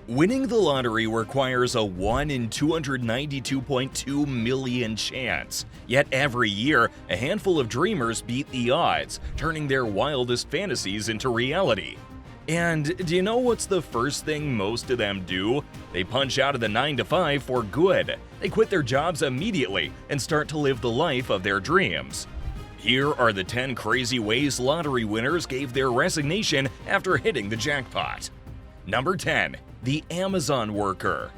Winning the lottery requires a 1 in 292.2 million chance. Yet every year, a handful of dreamers beat the odds, turning their wildest fantasies into reality. And do you know what's the first thing most of them do? They punch out of the 9 to 5 for good. They quit their jobs immediately and start to live the life of their dreams. Here are the 10 crazy ways lottery winners gave their resignation after hitting the jackpot. Number 10. The Amazon worker.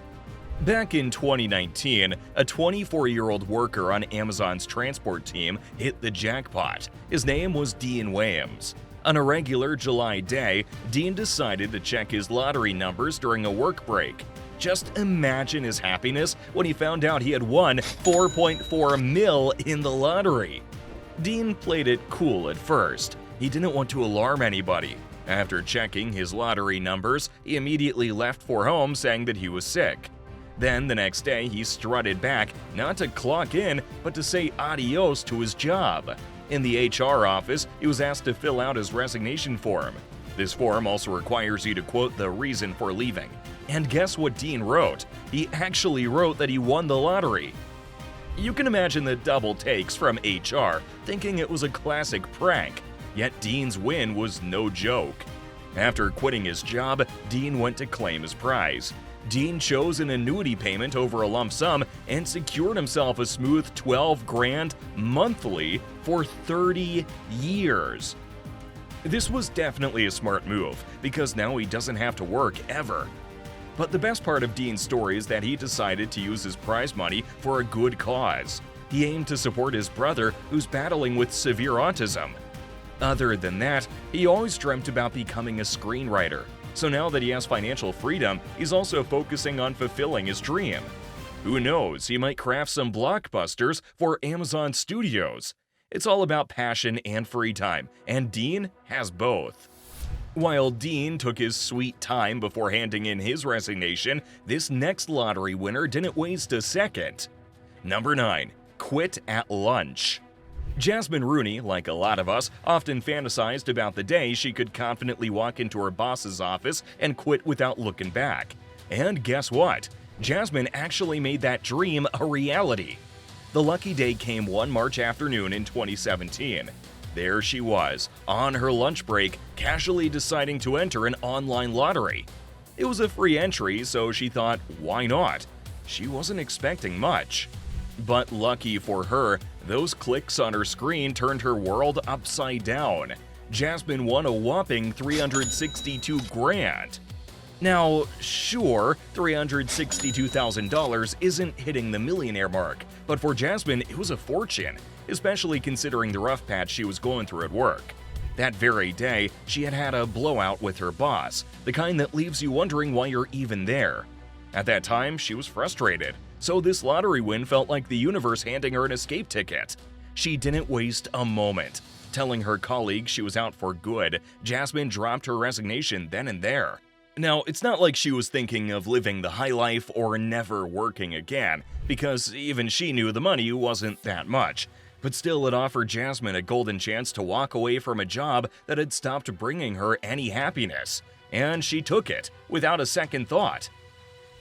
Back in 2019, a 24-year-old worker on Amazon's transport team hit the jackpot. His name was Dean Williams. On a regular July day, Dean decided to check his lottery numbers during a work break. Just imagine his happiness when he found out he had won $4.4 million in the lottery. Dean played it cool at first. He didn't want to alarm anybody. After checking his lottery numbers, he immediately left for home saying that he was sick. Then the next day, he strutted back, not to clock in, but to say adios to his job. In the HR office, he was asked to fill out his resignation form. This form also requires you to quote the reason for leaving. And guess what Dean wrote? He actually wrote that he won the lottery. You can imagine the double takes from HR, thinking it was a classic prank. Yet Dean's win was no joke. After quitting his job, Dean went to claim his prize. Dean chose an annuity payment over a lump sum and secured himself a smooth $12,000 monthly for 30 years. This was definitely a smart move because now he doesn't have to work ever. But the best part of Dean's story is that he decided to use his prize money for a good cause. He aimed to support his brother who's battling with severe autism. Other than that, he always dreamt about becoming a screenwriter. So now that he has financial freedom, he's also focusing on fulfilling his dream. Who knows, he might craft some blockbusters for Amazon Studios. It's all about passion and free time, and Dean has both. While Dean took his sweet time before handing in his resignation, this next lottery winner didn't waste a second. Number 9. Quit at lunch. Jasmine Rooney, like a lot of us, often fantasized about the day she could confidently walk into her boss's office and quit without looking back. And guess what? Jasmine actually made that dream a reality. The lucky day came one March afternoon in 2017. There she was, on her lunch break, casually deciding to enter an online lottery. It was a free entry, so she thought, why not? She wasn't expecting much. But lucky for her, those clicks on her screen turned her world upside down. Jasmine won a whopping $362,000. Now, sure, $362,000 isn't hitting the millionaire mark, but for Jasmine, it was a fortune, especially considering the rough patch she was going through at work. That very day, she had had a blowout with her boss, the kind that leaves you wondering why you're even there. At that time, she was frustrated, so this lottery win felt like the universe handing her an escape ticket. She didn't waste a moment. Telling her colleagues she was out for good, Jasmine dropped her resignation then and there. Now, it's not like she was thinking of living the high life or never working again, because even she knew the money wasn't that much. But still, it offered Jasmine a golden chance to walk away from a job that had stopped bringing her any happiness. And she took it, without a second thought.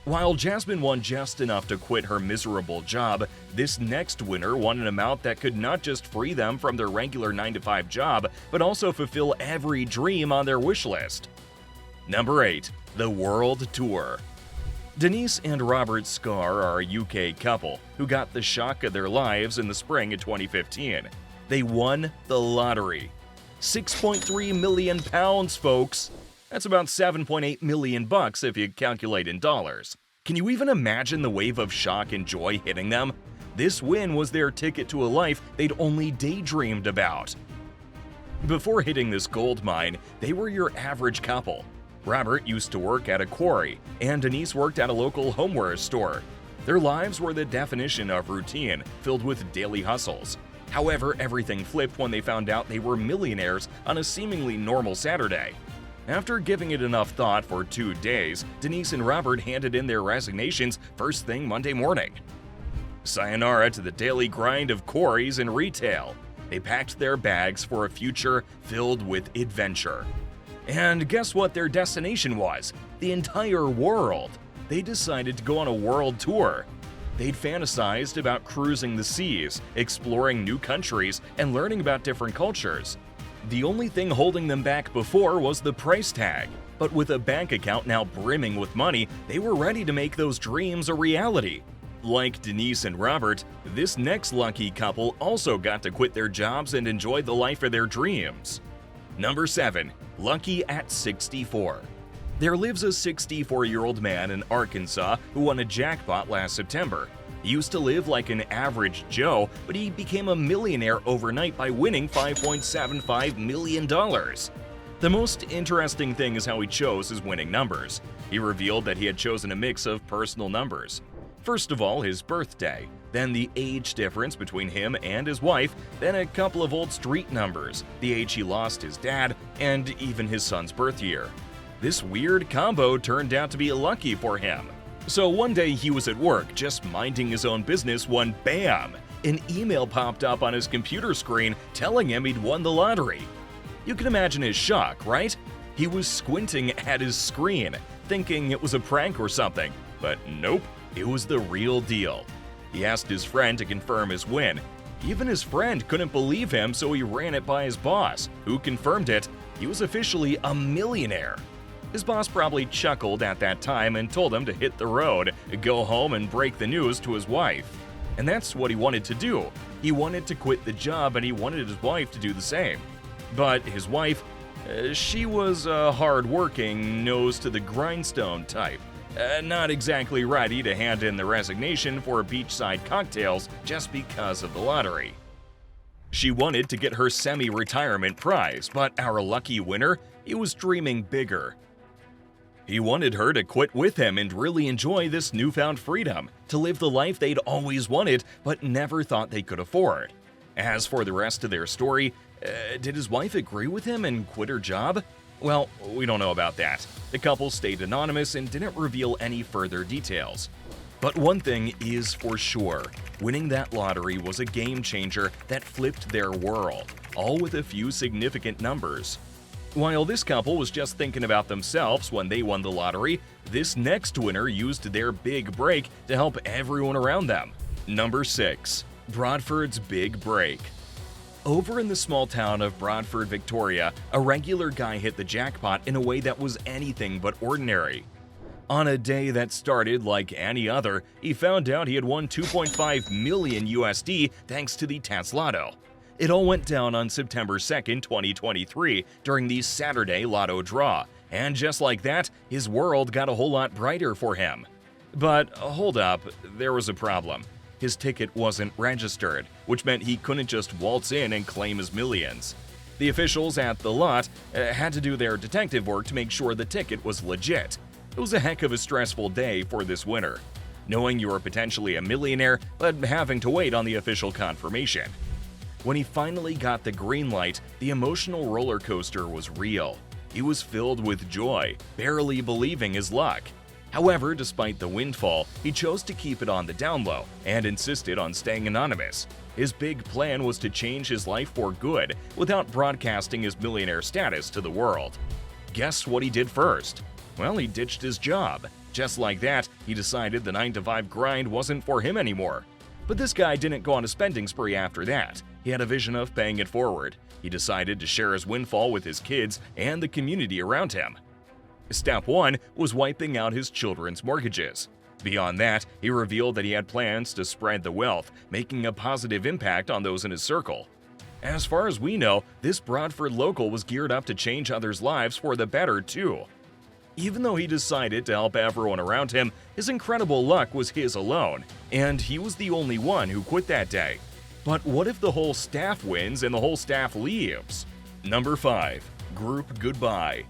While Jasmine won just enough to quit her miserable job, this next winner won an amount that could not just free them from their regular 9-to-5 job, but also fulfill every dream on their wish list. Number 8. The World Tour. Denise and Robert Scar are a UK couple who got the shock of their lives in the spring of 2015. They won the lottery. £6.3 million, folks! That's about $7.8 million if you calculate in dollars. Can you even imagine the wave of shock and joy hitting them? This win was their ticket to a life they'd only daydreamed about. Before hitting this gold mine, they were your average couple. Robert used to work at a quarry, and Denise worked at a local homeware store. Their lives were the definition of routine, filled with daily hustles. However, everything flipped when they found out they were millionaires on a seemingly normal Saturday. After giving it enough thought for 2 days, Denise and Robert handed in their resignations first thing Monday morning. Sayonara to the daily grind of quarries and retail. They packed their bags for a future filled with adventure. And guess what their destination was? the entire world. They decided to go on a world tour. They'd fantasized about cruising the seas, exploring new countries, and learning about different cultures. The only thing holding them back before was the price tag. But with a bank account now brimming with money, they were ready to make those dreams a reality. Like Denise and Robert, this next lucky couple also got to quit their jobs and enjoy the life of their dreams. Number 7. Lucky at 64. There lives a 64-year-old man in Arkansas who won a jackpot last September. He used to live like an average Joe, but he became a millionaire overnight by winning $5.75 million. The most interesting thing is how he chose his winning numbers. He revealed that he had chosen a mix of personal numbers. First of all, his birthday, then the age difference between him and his wife, then a couple of old street numbers, the age he lost his dad, and even his son's birth year. This weird combo turned out to be lucky for him. So one day he was at work, just minding his own business when bam! An email popped up on his computer screen telling him he'd won the lottery. You can imagine his shock, right? He was squinting at his screen, thinking it was a prank or something, but nope, it was the real deal. He asked his friend to confirm his win. Even his friend couldn't believe him, so he ran it by his boss, who confirmed it. He was officially a millionaire. His boss probably chuckled at that time and told him to hit the road, go home and break the news to his wife. And that's what he wanted to do. He wanted to quit the job and he wanted his wife to do the same. But his wife, she was a hard-working, nose-to-the-grindstone type. Not exactly ready to hand in the resignation for beachside cocktails just because of the lottery. She wanted to get her semi-retirement prize, but our lucky winner, he was dreaming bigger. He wanted her to quit with him and really enjoy this newfound freedom, to live the life they'd always wanted but never thought they could afford. As for the rest of their story, did his wife agree with him and quit her job? Well, we don't know about that. The couple stayed anonymous and didn't reveal any further details. But one thing is for sure, winning that lottery was a game changer that flipped their world, all with a few significant numbers. While this couple was just thinking about themselves when they won the lottery, this next winner used their big break to help everyone around them. Number 6. Broadford's Big Break. Over in the small town of Broadford, Victoria, a regular guy hit the jackpot in a way that was anything but ordinary. On a day that started like any other, he found out he had won 2.5 million USD thanks to the Lotto. It all went down on September 2nd, 2023, during the Saturday Lotto draw, and just like that, his world got a whole lot brighter for him. But hold up, there was a problem. His ticket wasn't registered, which meant he couldn't just waltz in and claim his millions. The officials at the lot had to do their detective work to make sure the ticket was legit. It was a heck of a stressful day for this winner, knowing you were potentially a millionaire but having to wait on the official confirmation. When he finally got the green light, the emotional roller coaster was real. He was filled with joy, barely believing his luck. However, despite the windfall, he chose to keep it on the down low and insisted on staying anonymous. His big plan was to change his life for good without broadcasting his millionaire status to the world. Guess what he did first? Well, he ditched his job. Just like that, he decided the 9-to-5 grind wasn't for him anymore. But this guy didn't go on a spending spree after that. He had a vision of paying it forward. He decided to share his windfall with his kids and the community around him. Step 1 was wiping out his children's mortgages. Beyond that, he revealed that he had plans to spread the wealth, making a positive impact on those in his circle. As far as we know, this Broadford local was geared up to change others' lives for the better, too. Even though he decided to help everyone around him, his incredible luck was his alone, and he was the only one who quit that day. But what if the whole staff wins and the whole staff leaves? Number 5. Group Goodbye.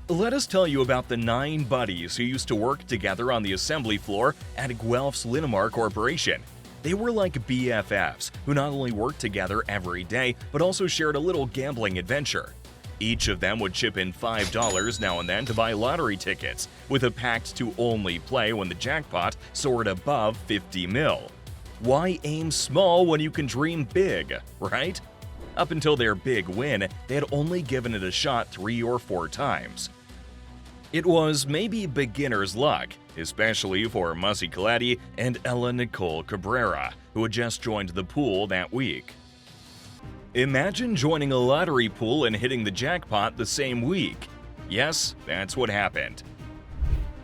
Let us tell you about the 9 buddies who used to work together on the assembly floor at Guelph's Linamar Corporation. They were like BFFs who not only worked together every day, but also shared a little gambling adventure. Each of them would chip in $5 now and then to buy lottery tickets, with a pact to only play when the jackpot soared above 50 mil. Why aim small when you can dream big, right? Up until their big win, they had only given it a shot 3 or 4 times. It was maybe beginner's luck, especially for Mussy Colletti and Ella Nicole Cabrera, who had just joined the pool that week. Imagine joining a lottery pool and hitting the jackpot the same week. Yes, that's what happened.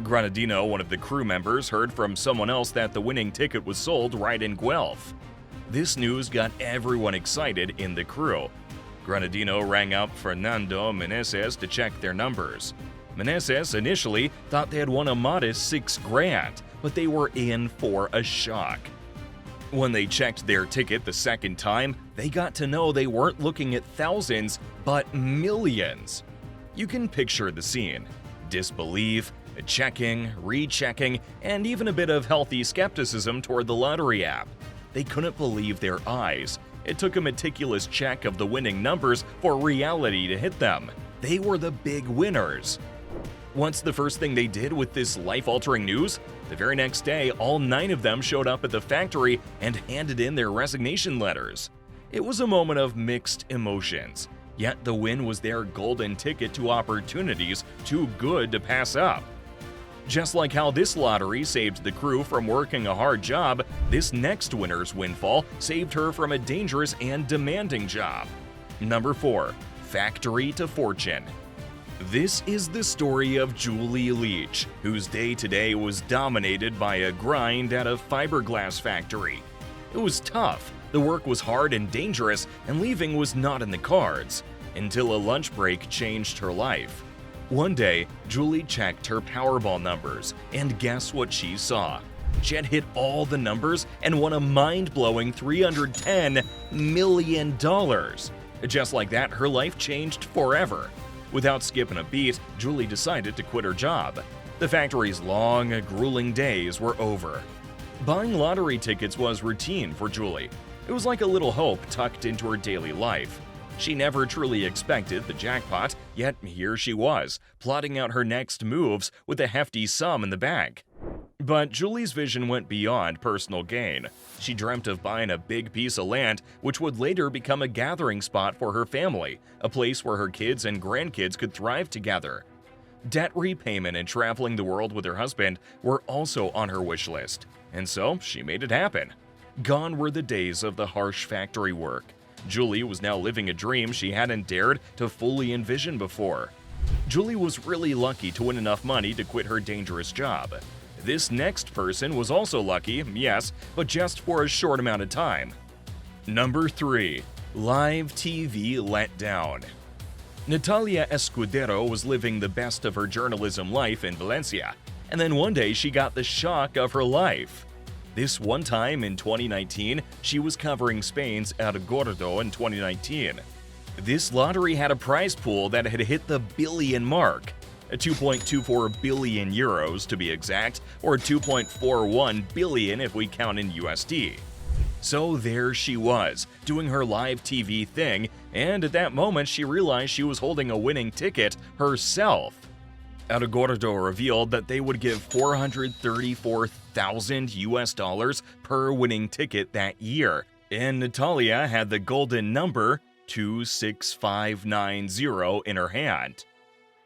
Granadino, one of the crew members, heard from someone else that the winning ticket was sold right in Guelph. This news got everyone excited in the crew. Granadino rang up Fernando Meneses to check their numbers. Meneses initially thought they had won a modest $6,000, but they were in for a shock. When they checked their ticket the second time, they got to know they weren't looking at thousands, but millions. You can picture the scene: disbelief, checking, rechecking, and even a bit of healthy skepticism toward the lottery app. They couldn't believe their eyes. It took a meticulous check of the winning numbers for reality to hit them. They were the big winners. What's the first thing they did with this life-altering news? The very next day, all 9 of them showed up at the factory and handed in their resignation letters. It was a moment of mixed emotions, yet the win was their golden ticket to opportunities too good to pass up. Just like how this lottery saved the crew from working a hard job, this next winner's windfall saved her from a dangerous and demanding job. Number 4. Factory to Fortune. This is the story of Julie Leach, whose day-to-day was dominated by a grind at a fiberglass factory. It was tough, the work was hard and dangerous, and leaving was not in the cards, until a lunch break changed her life. One day, Julie checked her Powerball numbers, and guess what she saw? She had hit all the numbers and won a mind-blowing $310 million. Just like that, her life changed forever. Without skipping a beat, Julie decided to quit her job. The factory's long, grueling days were over. Buying lottery tickets was routine for Julie. It was like a little hope tucked into her daily life. She never truly expected the jackpot, yet here she was, plotting out her next moves with a hefty sum in the bank. But Julie's vision went beyond personal gain. She dreamt of buying a big piece of land, which would later become a gathering spot for her family, a place where her kids and grandkids could thrive together. Debt repayment and traveling the world with her husband were also on her wish list, and so she made it happen. Gone were the days of the harsh factory work. Julie was now living a dream she hadn't dared to fully envision before. Julie was really lucky to win enough money to quit her dangerous job. This next person was also lucky, yes, but just for a short amount of time. Number 3. Live TV let down. Natalia Escudero was living the best of her journalism life in Valencia, and then one day she got the shock of her life. This one time in 2019, she was covering Spain's El Gordo in 2019. This lottery had a prize pool that had hit the billion mark. 2.24 billion euros to be exact, or 2.41 billion if we count in USD. So there she was, doing her live TV thing, and at that moment she realized she was holding a winning ticket herself. El Gordo revealed that they would give $434,000 per winning ticket that year, and Natalia had the golden number 26590 in her hand.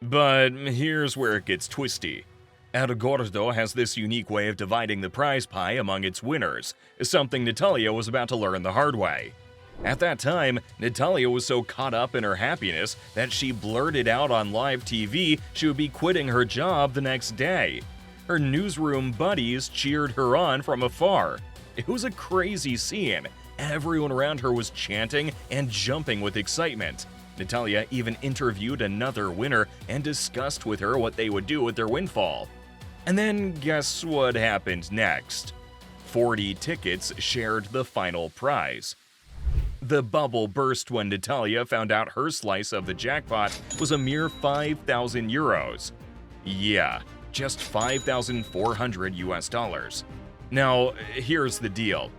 But here's where it gets twisty. El Gordo has this unique way of dividing the prize pie among its winners, something Natalia was about to learn the hard way. At that time, Natalia was so caught up in her happiness that she blurted out on live TV she would be quitting her job the next day. Her newsroom buddies cheered her on from afar. It was a crazy scene. Everyone around her was chanting and jumping with excitement. Natalia even interviewed another winner and discussed with her what they would do with their windfall. And then guess what happened next? 40 tickets shared the final prize. The bubble burst when Natalia found out her slice of the jackpot was a mere 5,000 euros. Yeah, just 5,400 US dollars. Now, here's the deal.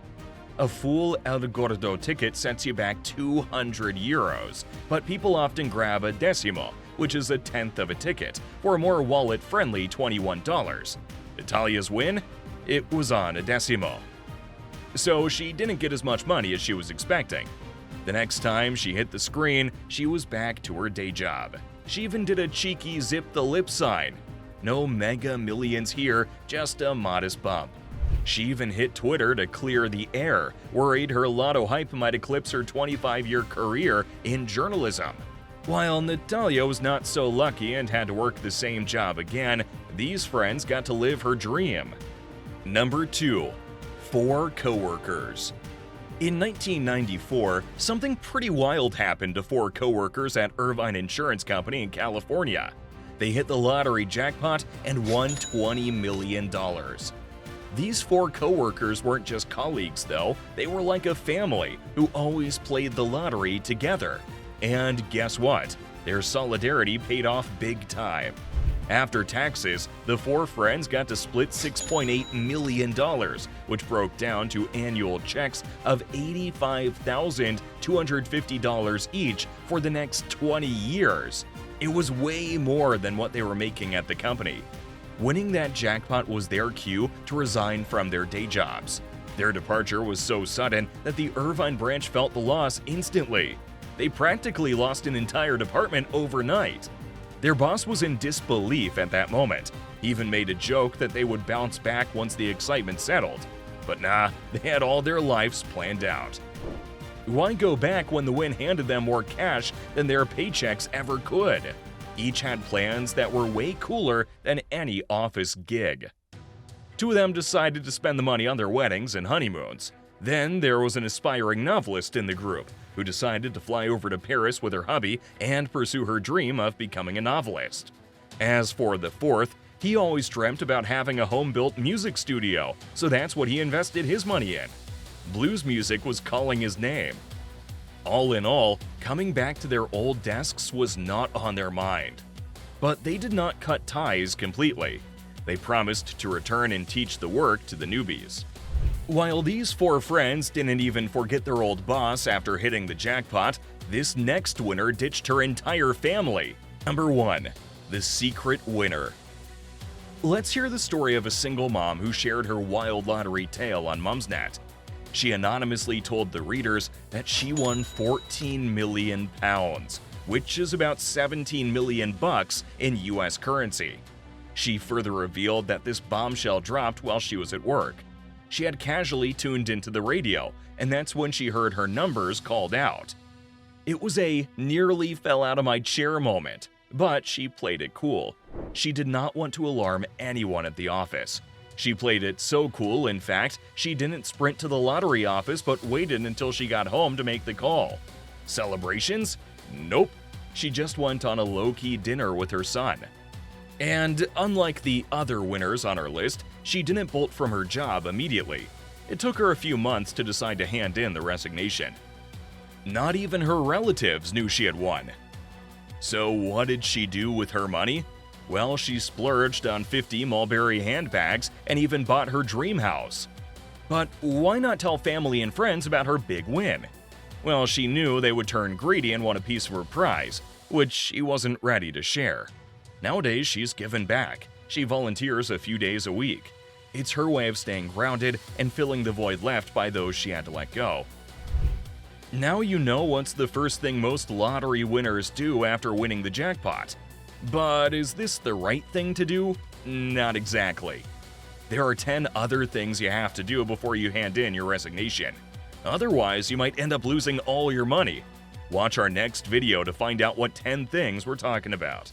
A full El Gordo ticket sets you back 200 euros, but people often grab a decimo, which is a tenth of a ticket, for a more wallet-friendly $21. Natalia's win? It was on a decimo. So she didn't get as much money as she was expecting. The next time she hit the screen, she was back to her day job. She even did a cheeky zip the lip sign. No mega millions here, just a modest bump. She even hit Twitter to clear the air, worried her lotto hype might eclipse her 25-year career in journalism. While Natalia was not so lucky and had to work the same job again, these friends got to live her dream. Number 2. 4 coworkers. In 1994, something pretty wild happened to 4 coworkers at Irvine Insurance Company in California. They hit the lottery jackpot and won $20 million. These 4 coworkers weren't just colleagues though, they were like a family who always played the lottery together. And guess what? Their solidarity paid off big time. After taxes, the 4 friends got to split $6.8 million, which broke down to annual checks of $85,250 each for the next 20 years. It was way more than what they were making at the company. Winning that jackpot was their cue to resign from their day jobs. Their departure was so sudden that the Irvine branch felt the loss instantly. They practically lost an entire department overnight. Their boss was in disbelief at that moment. He even made a joke that they would bounce back once the excitement settled. But nah, they had all their lives planned out. Why go back when the win handed them more cash than their paychecks ever could? Each had plans that were way cooler than any office gig. 2 of them decided to spend the money on their weddings and honeymoons. Then there was an aspiring novelist in the group who decided to fly over to Paris with her hubby and pursue her dream of becoming a novelist. As for the 4th, he always dreamt about having a home-built music studio, so that's what he invested his money in. Blues music was calling his name. All in all, coming back to their old desks was not on their mind. But they did not cut ties completely. They promised to return and teach the work to the newbies. While these 4 friends didn't even forget their old boss after hitting the jackpot, this next winner ditched her entire family. Number 1. The secret winner. Let's hear the story of a single mom who shared her wild lottery tale on Mumsnet. She anonymously told the readers that she won 14 million pounds, which is about 17 million bucks in US currency. She further revealed that this bombshell dropped while she was at work. She had casually tuned into the radio, and that's when she heard her numbers called out. It was a nearly fell out of my chair moment, but she played it cool. She did not want to alarm anyone at the office. She played it so cool, in fact, she didn't sprint to the lottery office but waited until she got home to make the call. Celebrations? Nope. She just went on a low-key dinner with her son. And unlike the other winners on her list, she didn't bolt from her job immediately. It took her a few months to decide to hand in the resignation. Not even her relatives knew she had won. So what did she do with her money? Well, she splurged on 50 Mulberry handbags and even bought her dream house. But why not tell family and friends about her big win? Well, she knew they would turn greedy and want a piece of her prize, which she wasn't ready to share. Nowadays, she's given back. She volunteers a few days a week. It's her way of staying grounded and filling the void left by those she had to let go. Now you know what's the first thing most lottery winners do after winning the jackpot. But is this the right thing to do? Not exactly. There are 10 other things you have to do before you hand in your resignation. Otherwise, you might end up losing all your money. Watch our next video to find out what 10 things we're talking about.